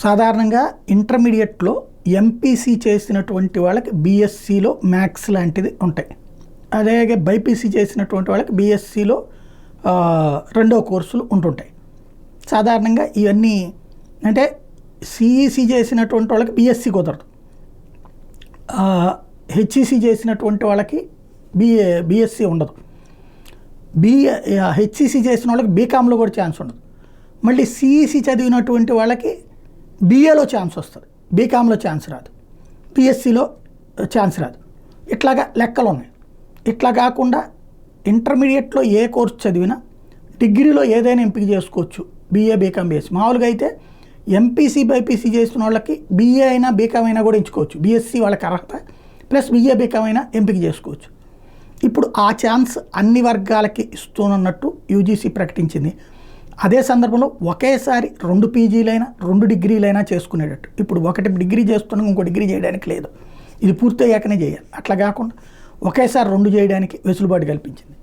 సాధారణంగా ఇంటర్మీడియట్లో ఎంపీసీ చేసినటువంటి వాళ్ళకి బీఎస్సీలో మ్యాథ్స్ లాంటిది ఉంటాయి. అలాగే బైపీసీ చేసినటువంటి వాళ్ళకి బీఎస్సీలో రెండో కోర్సులు ఉంటుంటాయి. సాధారణంగా ఇవన్నీ అంటే సిఈసీ చేసినటువంటి వాళ్ళకి బీఎస్సీ కుదరదు, హెచ్ఈసీ చేసినటువంటి వాళ్ళకి బీఎస్సీ ఉండదు, హెచ్ఈసీ చేసిన వాళ్ళకి బీకామ్లో కూడా ఛాన్స్ ఉండదు. మళ్ళీ సిఈసీ చదివినటువంటి వాళ్ళకి బీఏలో ఛాన్స్ వస్తుంది, బీకామ్లో ఛాన్స్ రాదు, పిఎస్సిలో ఛాన్స్ రాదు. ఇట్లాగా లెక్కలు ఉన్నాయి. ఇట్లా కాకుండా ఇంటర్మీడియట్లో ఏ కోర్సు చదివినా డిగ్రీలో ఏదైనా ఎంపిక చేసుకోవచ్చు, బీఏ బీకామ్ బీఎస్సీ. మామూలుగా అయితే ఎంపీసీ బైపీసీ చేసిన వాళ్ళకి బీఏ అయినా బీకామ్ అయినా కూడా ఎంచుకోవచ్చు, బీఎస్సీ వాళ్ళకి అర్హత ప్లస్ బీఏ బీకామ్ అయినా ఎంపిక చేసుకోవచ్చు. ఇప్పుడు ఆ ఛాన్స్ అన్ని వర్గాలకి ఇస్తున్నట్టు యూజీసీ ప్రకటించింది. అదే సందర్భంలో ఒకేసారి 2 పీజీలైనా 2 డిగ్రీలైనా చేసుకునేటట్టు. ఇప్పుడు 1 డిగ్రీ చేస్తున్నాం, ఇంకో డిగ్రీ చేయడానికి లేదు, ఇది పూర్తయ్యాకనే చేయాలి. అట్లా కాకుండా ఒకేసారి 2 చేయడానికి వెసులుబాటు కల్పించింది.